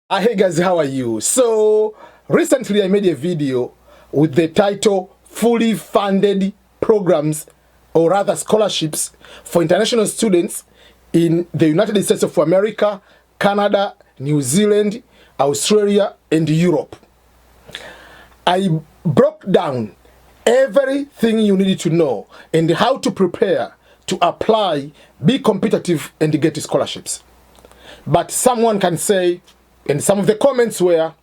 Hey guys, how are you? So recently I made a video with the title Fully Funded Programs, or rather scholarships for international students in the United States of America, Canada, New Zealand, Australia and Europe. I broke down everything you need to know and how to prepare to apply, be competitive and get scholarships. But someone can say, and some of the comments were,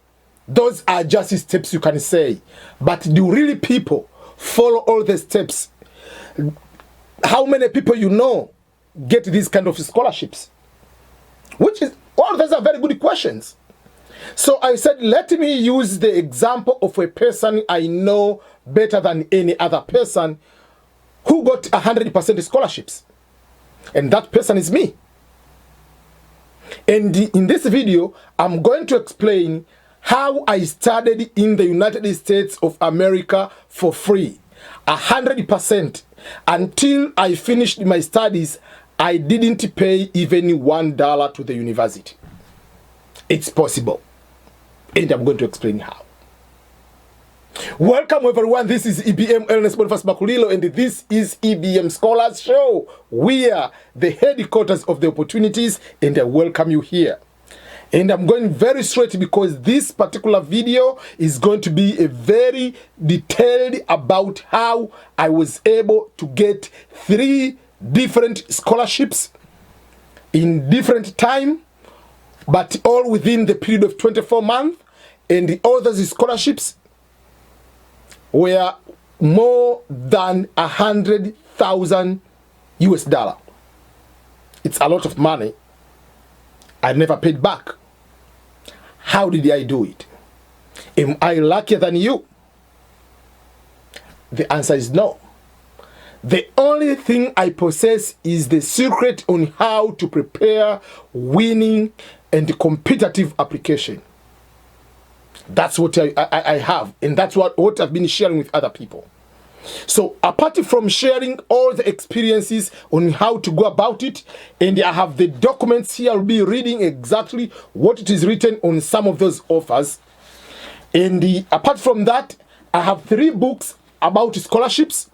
those are just steps you can say, but do really people follow all the steps? How many people you know get these kind of scholarships? Which is, all those are very good questions. So I said, let me use the example of a person I know better than any other person who got 100% scholarships. And that person is me. And in this video, I'm going to explain how I studied in the United States of America for free, 100%. Until I finished my studies, I didn't pay even $1 to the university. It's possible. And I'm going to explain how. Welcome everyone, this is EBM Ernest Boniface Bakulilo, and this is EBM Scholars Show. We are the headquarters of the opportunities, and I welcome you here. And I'm going very straight because this particular video is going to be a very detailed about how I was able to get 3 different scholarships in different time, but all within the period of 24 months, and all those scholarships were more than 100,000 US dollar. It's a lot of money. I never paid back. How did I do it? Am I luckier than you? The answer is no. The only thing I possess is the secret on how to prepare winning and competitive application. That's what I have, and that's what I've been sharing with other people. So apart from sharing all the experiences on how to go about it, and I have the documents here, I'll be reading exactly what it is written on some of those offers. And apart from that, I have 3 books about scholarships.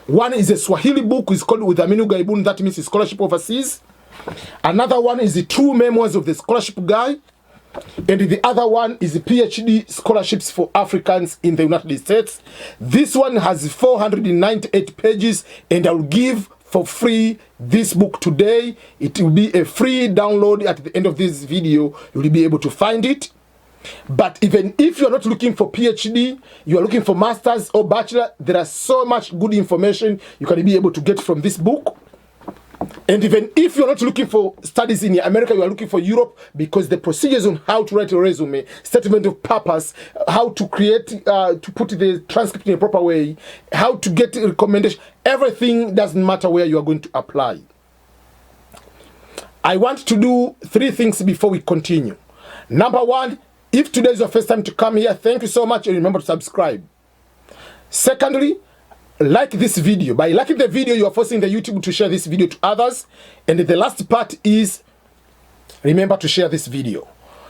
One is a Swahili book, it's called Udhamini Ughaibuni, that means scholarship overseas. Another one is the True Memoirs of the Scholarship Guy. And the other one is the PhD scholarships for Africans in the United States. This one has 498 pages, and I'll give for free this book today. It will be a free download. At the end of this video, you'll be able to find it. But even if you're not looking for PhD, you are looking for masters or bachelor, there is so much good information you can be able to get from this book. And even if you're not looking for studies in America, you are looking for Europe, because the procedures on how to write a resume, statement of purpose, how to create, to put the transcript in a proper way, how to get a recommendation, everything doesn't matter where you are going to apply. I want to do 3 things before we continue. Number 1, if today is your first time to come here, thank you so much, and remember to subscribe. Secondly, like this video. By liking the video, you are forcing the YouTube to share this video to others. And the last part is, remember to share this video.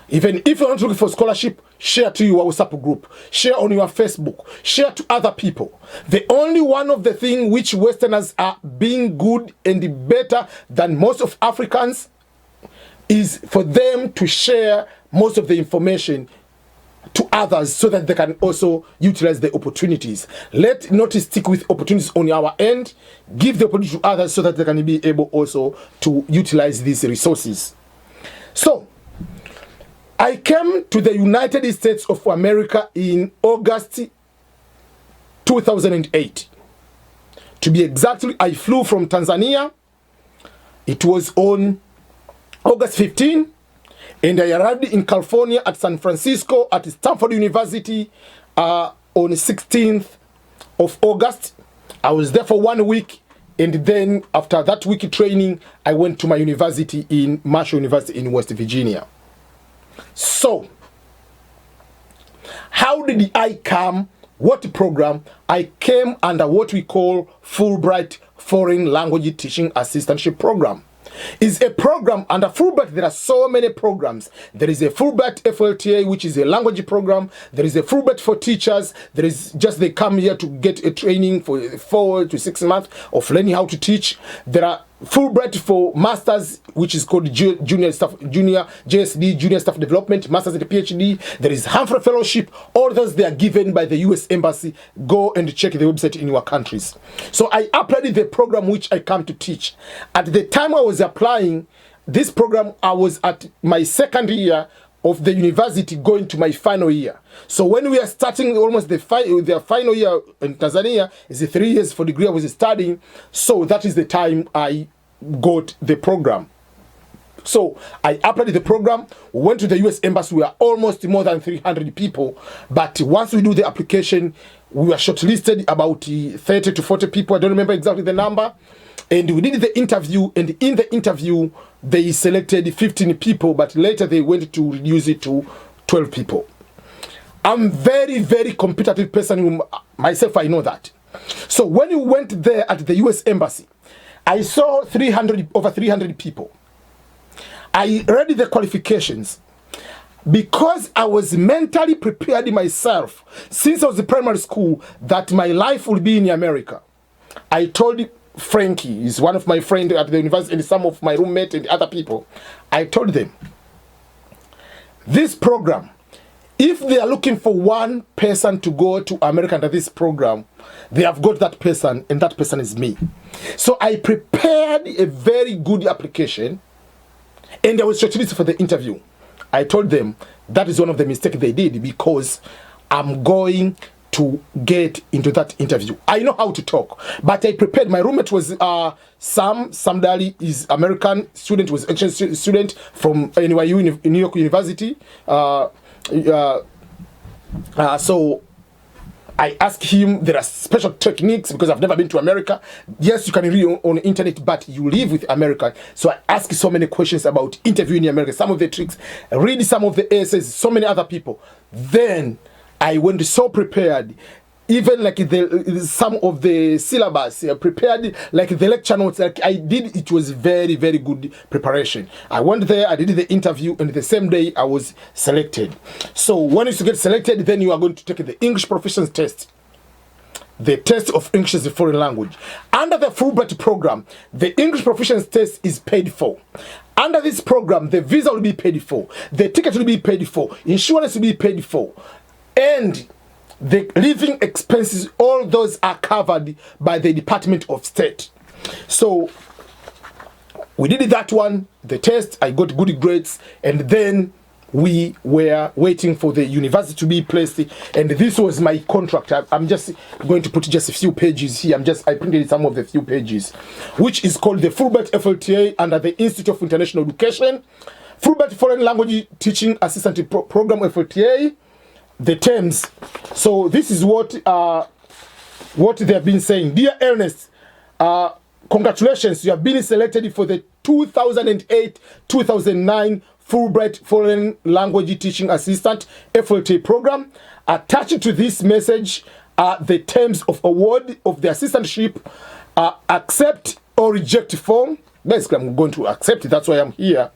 Even if you're not looking for scholarship, share to your WhatsApp group, share on your Facebook, share to other people. The only one of the thing which Westerners are being good and better than most of Africans is for them to share most of the information to others so that they can also utilize the opportunities. Let not stick with opportunities on our end. Give the opportunity to others so that they can be able also to utilize these resources. So, I came to the United States of America in August 2008. To be exactly, I flew from Tanzania. It was on August 15. And I arrived in California at San Francisco at Stanford University on the 16th of August. I was there for 1 week, and then after that week training, I went to my university in Marshall University in West Virginia. So, how did I come? What program? I came under what we call Fulbright Foreign Language Teaching Assistantship Program. is a program under Fulbright. There are so many programs. There is a Fulbright FLTA, which is a language program. There is a Fulbright for teachers. There is just they come here to get a training for 4 to 6 months of learning how to teach. There are Fulbright for masters, which is called junior JSD, junior staff development, masters and PhD. There is Humphrey Fellowship. All those they are given by the U.S. Embassy. Go and check the website in your countries. So I applied the program which I come to teach. At the time I was applying this program, I was at my second year of the university, going to my final year. So when we are starting almost the final year in Tanzania, is 3 years for degree I was studying. So that is the time I got the program. So I applied the program, went to the US Embassy. We are almost more than 300 people. But once we do the application, we were shortlisted about 30 to 40 people. I don't remember exactly the number. And we did the interview, and in the interview, they selected 15 people, but later they went to reduce it to 12 people. I'm very, very competitive person. Myself, I know that. So when we went there at the US Embassy, I saw over 300 people. I read the qualifications. Because I was mentally prepared myself, since I was in primary school, that my life will be in America. I told Frankie, is one of my friends at the university, and some of my roommates and other people, I told them, this program, if they are looking for one person to go to America under this program, they have got that person, and that person is me. So I prepared a very good application, and I was shortlisted for the interview. I told them that is one of the mistakes they did, because I'm going to get into that interview. I know how to talk, but I prepared. My roommate was Sam Dali, is American student, was exchange student from NYU, New York University. So I asked him, there are special techniques because I've never been to America. Yes, you can read on the internet, but you live with America. So I asked so many questions about interviewing in America, some of the tricks, read some of the essays, so many other people. Then I went so prepared, even like some of the syllabus, prepared like the lecture notes, like I did. It was very, very good preparation. I went there, I did the interview, and the same day I was selected. So when you get selected, then you are going to take the English proficiency test. The test of English as a foreign language. Under the Fulbright program, the English proficiency test is paid for. Under this program, the visa will be paid for. The ticket will be paid for. Insurance will be paid for. And the living expenses, all those are covered by the Department of State. So we did that one, the test, I got good grades, and then we were waiting for the university to be placed, and this was my contract. I'm just going to put just a few pages here. I printed some of the few pages, which is called the Fulbright FLTA under the Institute of International Education, Fulbright Foreign Language Teaching Assistant Program FLTA, the terms. So this is what they have been saying. Dear Ernest, congratulations, you have been selected for the 2008-2009 Fulbright Foreign Language Teaching Assistant FLTA program. Attached to this message are the terms of award of the assistantship. Accept or reject form. Basically, I'm going to accept it. That's why I'm here.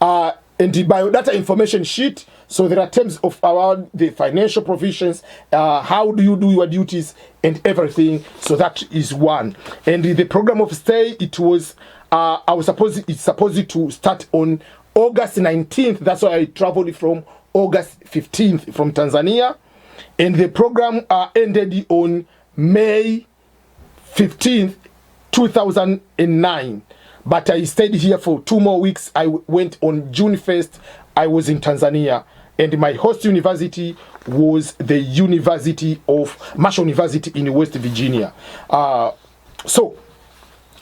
And the biodata information sheet. So there are terms of award, the financial provisions, how do you do your duties, and everything. So that is one. And the program of stay, it was it's supposed to start on August 19th. That's why I traveled from August 15th from Tanzania. And the program ended on May 15th, 2009. But I stayed here for 2 more weeks. I went on June 1st. I was in Tanzania. And my host university was the University of Marshall University in West Virginia. So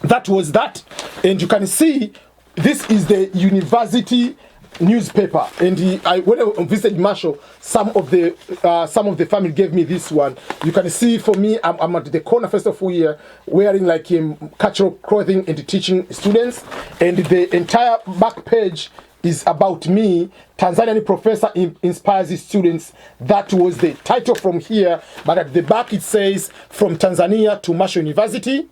that was that. And you can see this is the university newspaper. And when I visited Marshall, some of the family gave me this one. You can see for me, I'm at the corner first of all here, wearing like cultural clothing and teaching students. And the entire back page is about me. Tanzanian professor inspires his students. That was the title from here. But at the back it says, from Tanzania to Marshall University.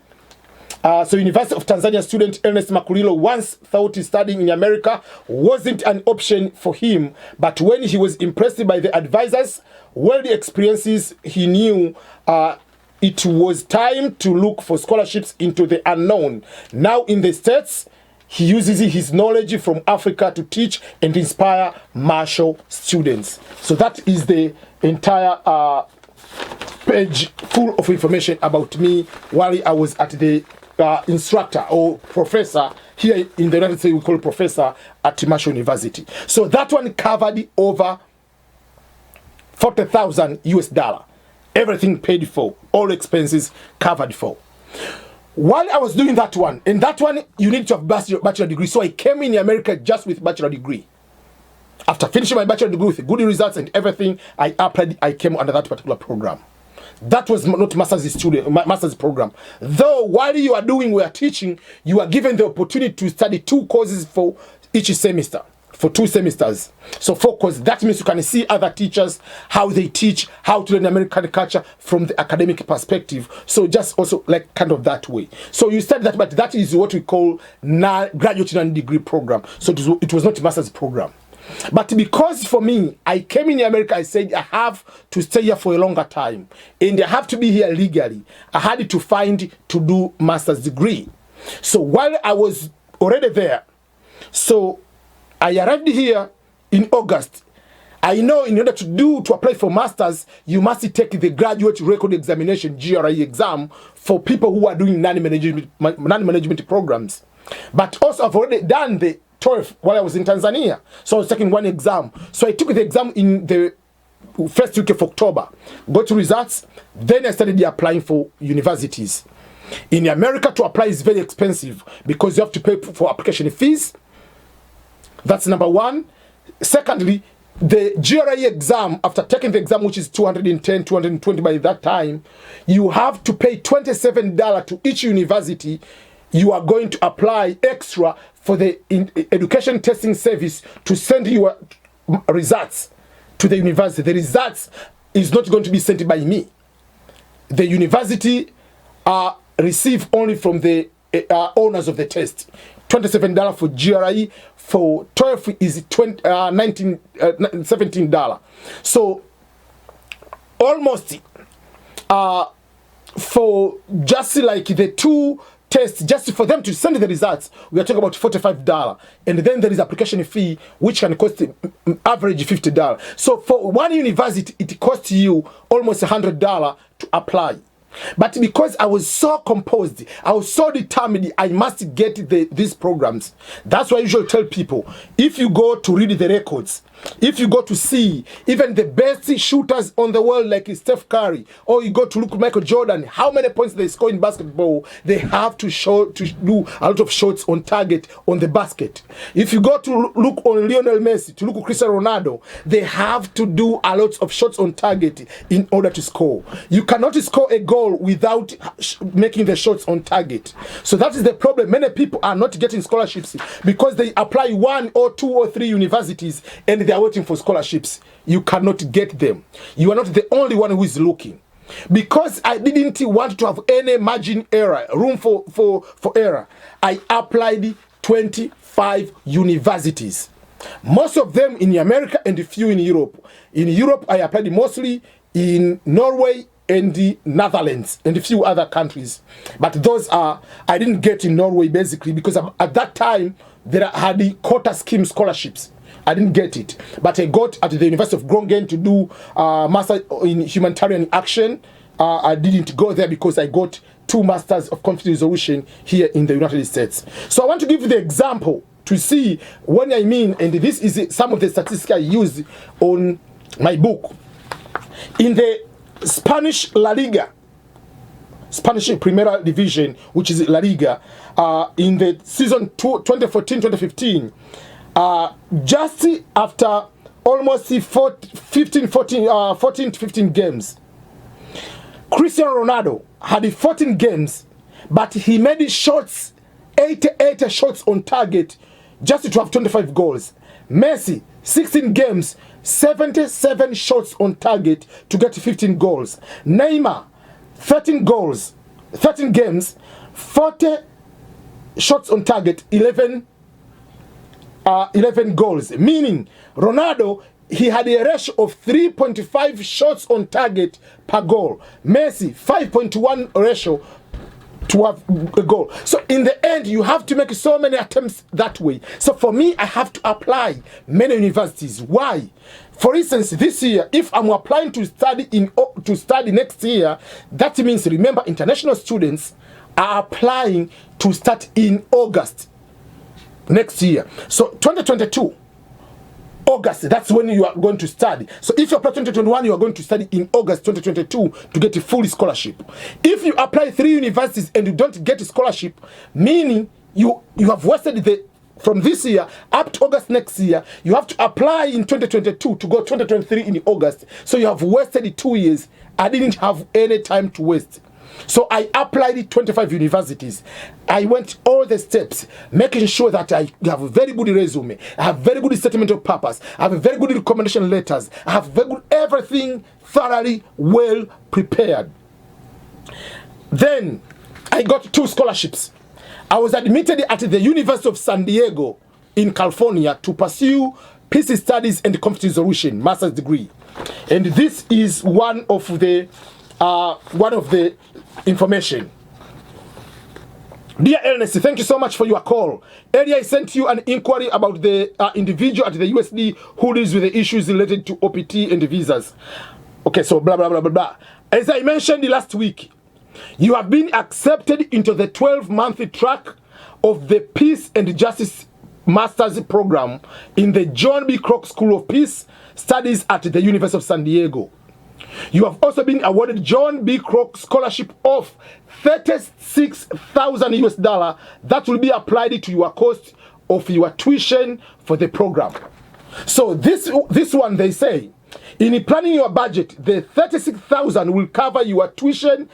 So University of Tanzania student Ernest Makulilo once thought studying in America wasn't an option for him, but when he was impressed by the advisors' worldly experiences, he knew it was time to look for scholarships into the unknown. Now in the States, he uses his knowledge from Africa to teach and inspire Marshall students. So that is the entire page full of information about me while I was at the instructor or professor here in the United States. We call professor at Marshall University. So that one covered over 40,000 US dollar. Everything paid for, all expenses covered for. While I was doing that one, and that one you need to have bachelor degree. So I came in America just with bachelor degree. After finishing my bachelor degree with good results and everything, I applied. I came under that particular program. That was not master's program. Though while you are doing, we are teaching, you are given the opportunity to study 2 courses for each semester, for 2 semesters. So 4 courses. That means you can see other teachers, how they teach, how to learn American culture from the academic perspective. So just also like kind of that way. So you study that, but that is what we call graduate non-degree program. So it was not a master's program. But because for me, I came in America, I said I have to stay here for a longer time. And I have to be here legally. I had to find to do master's degree. So while I was already there, so I arrived here in August. I know in order to apply for masters, you must take the graduate record examination, GRE exam, for people who are doing non-management programs. But also I've already done the TOEFL while I was in Tanzania. So I was taking 1 exam. So I took the exam in the first week of October. Got results. Then I started applying for universities. In America, to apply is very expensive because you have to pay for application fees. That's number 1. Secondly, the GRE exam, after taking the exam, which is $210, $220 by that time, you have to pay $27 to each university. You are going to apply extra for the education testing service to send your results to the university. The results is not going to be sent by me. The university receive only from the owners of the test. $27 for GRE, for TOEFL is $17. So almost for just like the 2 tests, just for them to send the results, we are talking about $45. And then there is application fee, which can cost average $50. So for 1 university, it costs you almost $100 to apply. But because I was so composed, I was so determined, I must get these programs. That's why I usually tell people, if you go to read the records, if you go to see even the best shooters on the world like Steph Curry, or you go to look at Michael Jordan, how many points they score in basketball, they have to do a lot of shots on target on the basket. If you go to look on Lionel Messi, to look at Cristiano Ronaldo, they have to do a lot of shots on target in order to score. You cannot score a goal without making the shots on target. So that is the problem. Many people are not getting scholarships because they apply 1 or 2 or 3 universities and they are waiting for scholarships. You cannot get them. You are not the only one who is looking. Because I didn't want to have any margin error, room for error, I applied 25 universities. Most of them in America and a few in Europe. In Europe, I applied mostly in Norway and the Netherlands and a few other countries. But those are, I didn't get in Norway basically because at that time, there had the quota scheme scholarships. I didn't get it, but I got at the University of Groningen to do master in humanitarian action. I didn't go there because I got 2 masters of conflict resolution here in the United States. So I want to give you the example to see what I mean, and this is some of the statistics I used on my book. In the Spanish La Liga, Spanish Primera Division, which is La Liga, in the season 2014-2015, just after almost 14 to 15 games, Cristiano Ronaldo had 14 games, but he made shots, 88 shots on target, just to have 25 goals. Messi, 16 games, 77 shots on target to get 15 goals. Neymar, 13 games, 40 shots on target, 11 goals. Meaning, Ronaldo, he had a ratio of 3.5 shots on target per goal. Messi, 5.1 ratio to have a goal. So in the end, you have to make so many attempts that way. So for me, I have to apply many universities. Why? For instance, this year, if I'm applying to study next year, that means, remember, international students are applying to start in August next year. So 2022, August, that's when you are going to study. So if you apply 2021, you are going to study in August 2022 to get a full scholarship. If you apply 3 universities and you don't get a scholarship, meaning you have wasted from this year up to August next year, you have to apply in 2022 to go 2023 in August. So you have wasted 2 years. I didn't have any time to waste. So I applied 25 universities. I went all the steps, making sure that I have a very good resume, I have very good statement of purpose, I have a very good recommendation letters, I have very good everything thoroughly well prepared. Then I got 2 scholarships. I was admitted at the University of San Diego in California to pursue peace studies and conflict resolution master's degree. And this is one of the information. Dear Ernest, thank you so much for your call. Earlier I sent you an inquiry about the individual at the USD who deals with the issues related to OPT and visas. Okay, so blah blah blah blah blah. As I mentioned last week, you have been accepted into the 12-month track of the Peace and Justice Master's Program in the John B. Kroc School of Peace Studies at the University of San Diego. You have also been awarded John B. Kroc Scholarship of $36,000 that will be applied to your cost of your tuition for the program. So this one, they say, in planning your budget, the $36,000 will cover your tuition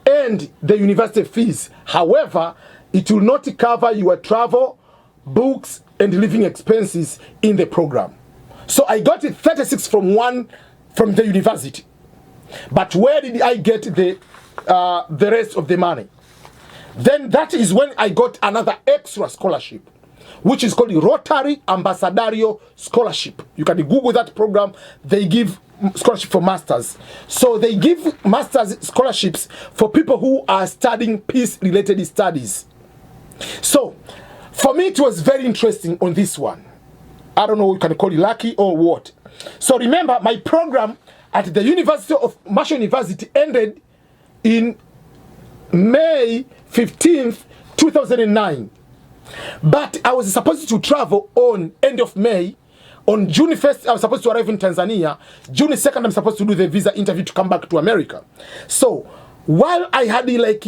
and the university fees. However, it will not cover your travel, books, and living expenses in the program. So I got it 36 from the university. But where did I get the rest of the money? Then that is when I got another extra scholarship, which is called the Rotary Ambassadorial Scholarship. You can Google that program. They give scholarship for masters. So they give masters scholarships for people who are studying peace-related studies. So for me, it was very interesting on this one. I don't know, you can call it lucky or what. So remember, my program at the University of Marshall University ended in May 15th, 2009. But I was supposed to travel on end of May. On June 1st, I was supposed to arrive in Tanzania. June 2nd, I'm supposed to do the visa interview to come back to America. So while I had like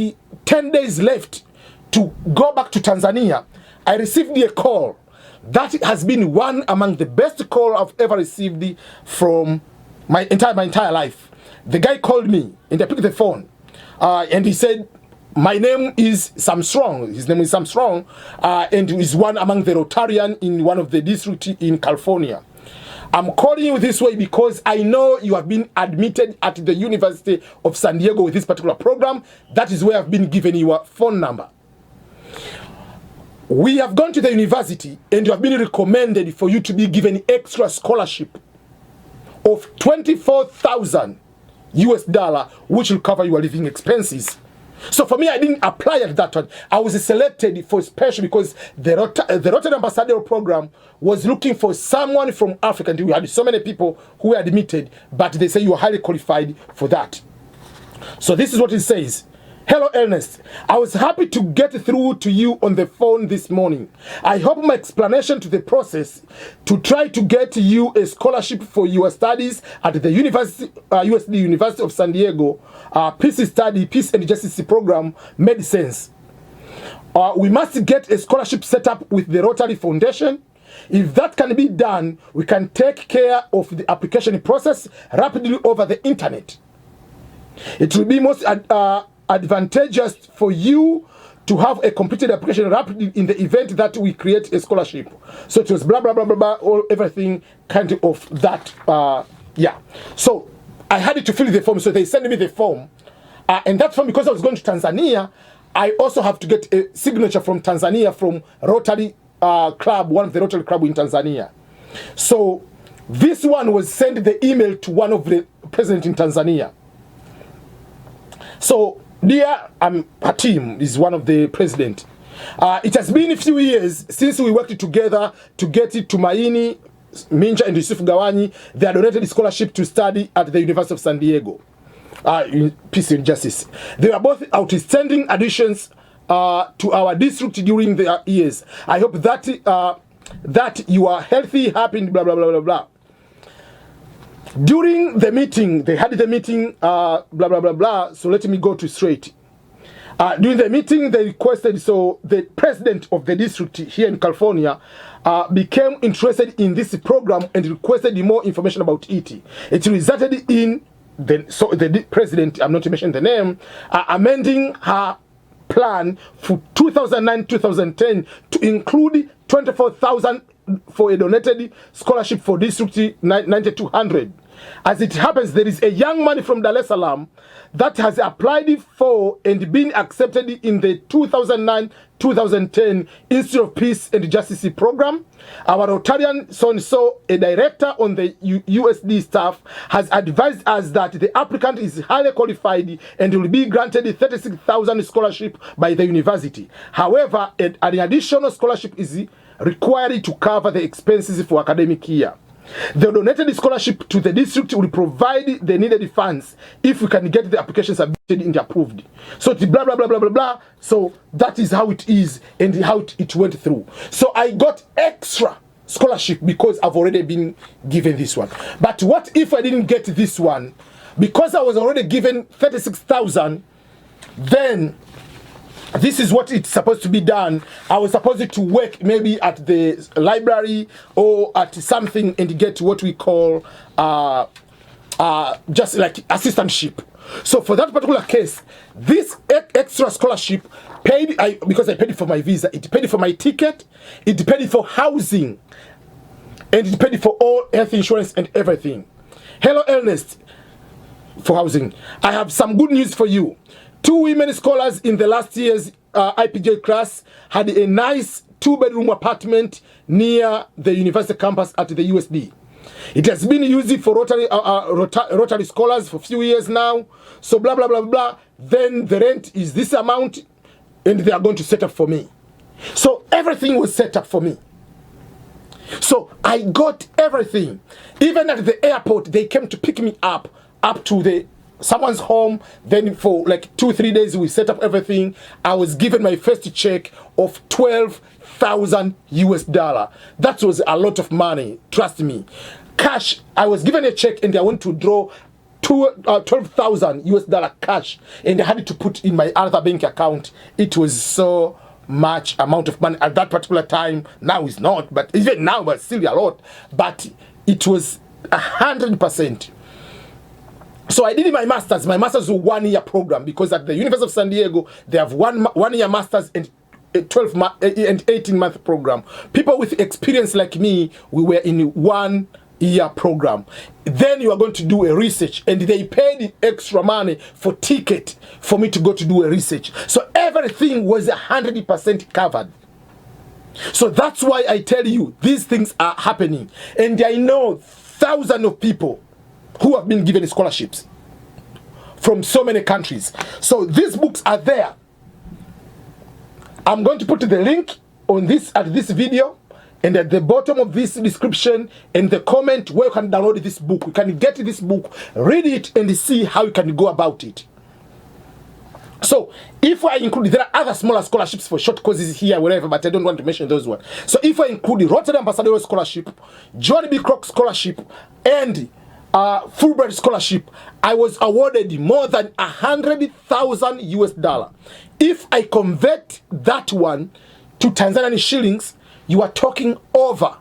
10 days left to go back to Tanzania, I received a call. That has been one among the best calls I've ever received from my entire life. The guy called me and I picked the phone and he said, my name is Sam Strong. His name is Sam Strong, and he's one among the Rotarian in one of the districts in California. I'm calling you this way because I know you have been admitted at the University of San Diego with this particular program. That is where I've been given your phone number. We have gone to the university and you have been recommended for you to be given extra scholarship of $24,000 US, which will cover your living expenses. So for me, I didn't apply at that one. I was selected for special because the Rotary Ambassadorial Program was looking for someone from Africa. And we had so many people who were admitted, but they say you are highly qualified for that. So this is what it says. Hello, Ernest. I was happy to get through to you on the phone this morning. I hope my explanation to the process to try to get you a scholarship for your studies at the USD University of San Diego Peace and Justice Program made sense. We must get a scholarship set up with the Rotary Foundation. If that can be done, we can take care of the application process rapidly over the internet. It will be most advantageous for you to have a completed application rapidly in the event that we create a scholarship. So it was blah blah blah blah blah, all everything kind of that. Yeah. So I had to fill the form. So they sent me the form, and that form, because I was going to Tanzania, I also have to get a signature from Tanzania, from Rotary Club, one of the Rotary Club in Tanzania. So this one was sent the email to one of the president in Tanzania. So dear Hatim is one of the president. It has been a few years since we worked together to get it to Tumaini Minja and Yusuf Gawani. They are donated scholarship to study at the University of San Diego. In Peace and Justice. They are both outstanding additions to our district during the years. I hope that that you are healthy, happy, blah, blah, blah, blah, blah. During the meeting, they had the meeting, blah, blah, blah, blah, so let me go to straight. During the meeting, they requested, so the president of the district here in California became interested in this program and requested more information about it. It resulted in the president, I'm not to mention the name, amending her plan for 2009-2010 to include 24,000 for a donated scholarship for District 9200. As it happens, there is a young man from Dar es Salaam that has applied for and been accepted in the 2009-2010 Institute of Peace and Justice program. Our Rotarian so-and-so, a director on the USD staff, has advised us that the applicant is highly qualified and will be granted 36,000 scholarship by the university. However, an additional scholarship is required to cover the expenses for academic year. The donated scholarship to the district will provide the needed funds if we can get the application submitted and approved. So it's blah, blah, blah, blah, blah, blah. So that is how it is and how it went through. So I got extra scholarship because I've already been given this one. But what if I didn't get this one? Because I was already given 36,000, then this is what it's supposed to be done. I was supposed to work maybe at the library or at something and get what we call just like assistantship. So for that particular case, this extra scholarship paid, because I paid for my visa, it paid for my ticket, it paid for housing, and it paid for all health insurance and everything. Hello, Ernest, for housing. I have some good news for you. 2 women scholars in the last year's IPJ class had a nice 2-bedroom apartment near the university campus at the USD. It has been used for Rotary scholars for a few years now. So blah, blah, blah, blah. Then the rent is this amount and they are going to set up for me. So everything was set up for me. So I got everything. Even at the airport, they came to pick me up to someone's home. Then for like 2-3 days we set up everything. I was given my first check of $12,000 US. That was a lot of money, trust me. Cash, I was given a check and I went to draw $12,000 US cash, and I had to put in my other bank account. It was so much amount of money at that particular time. Now it's not, but even now, but still a lot. But it was 100%. So I did my master's. My master's was a 1-year program, because at the University of San Diego they have one-year master's and 18-month program. People with experience like me, we were in 1-year program. Then you are going to do a research, and they paid extra money for ticket for me to go to do a research. So everything was 100% covered. So that's why I tell you these things are happening, and I know thousands of people who have been given scholarships from so many countries. So these books are there. I'm going to put the link on this at this video, and at the bottom of this description and the comment where you can download this book. You can get this book, read it, and see how you can go about it. So if I include, there are other smaller scholarships for short courses here, wherever, but I don't want to mention those ones. So if I include the Rotary Ambassadorial Scholarship, John B. Kroc Scholarship, and Fulbright Scholarship, I was awarded more than $100,000 US. If I convert that one to Tanzanian shillings, you are talking over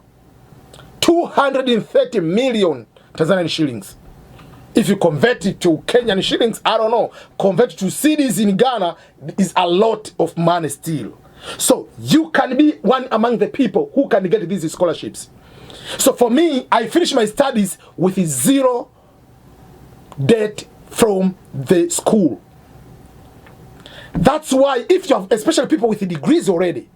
230 million Tanzanian shillings. If you convert it to Kenyan shillings, I don't know, convert it to cedis in Ghana, is a lot of money still. So you can be one among the people who can get these scholarships. So for me, I finished my studies with 0 debt from the school. That's why if you have, especially people with degrees already,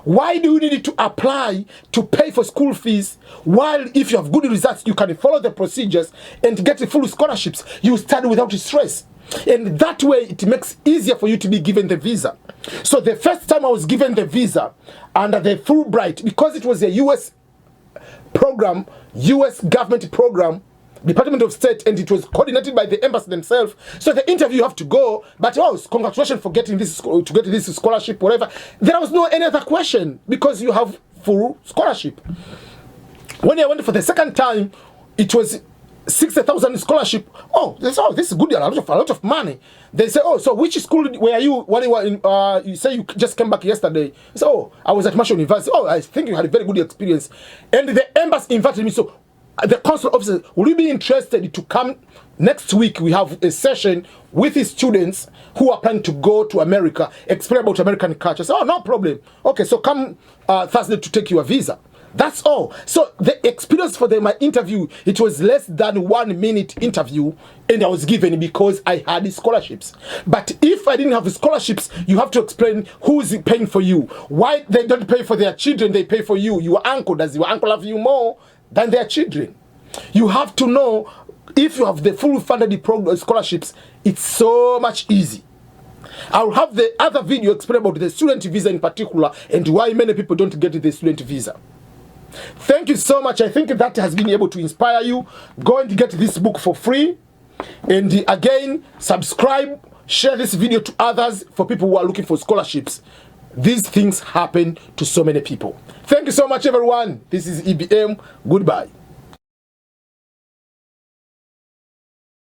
why do you need to apply to pay for school fees, while if you have good results, you can follow the procedures and get the full scholarships? You study without stress. And that way it makes easier for you to be given the visa. So the first time I was given the visa under the Fulbright, because it was a US program, US government program, Department of State, and it was coordinated by the embassy themselves. So the interview you have to go, but oh, congratulations for getting this, to get this scholarship, whatever. There was no any other question because you have full scholarship. When I went for the second time, it was 60,000 scholarship. Oh, this is good, a lot of money. They say, oh, so which school were you? When you were in, you say you just came back yesterday. So, oh, I was at Marshall University. Oh, I think you had a very good experience. And the embassy invited me. So the consular officer, will you be interested to come next week? We have a session with his students who are planning to go to America, explain about American culture. So, oh, no problem. Okay, so come Thursday to take your visa. That's all. So the experience for my interview, it was less than 1 minute interview, and I was given because I had scholarships. But if I didn't have scholarships, you have to explain who's paying for you. Why they don't pay for their children, they pay for you. Your uncle, does your uncle love you more than their children? You have to know, if you have the full funded scholarships, it's so much easy. I'll have the other video explain about the student visa in particular and why many people don't get the student visa. Thank you so much. I think that has been able to inspire you. Go and get this book for free. And again, subscribe, share this video to others for people who are looking for scholarships. These things happen to so many people. Thank you so much, everyone. This is EBM. Goodbye.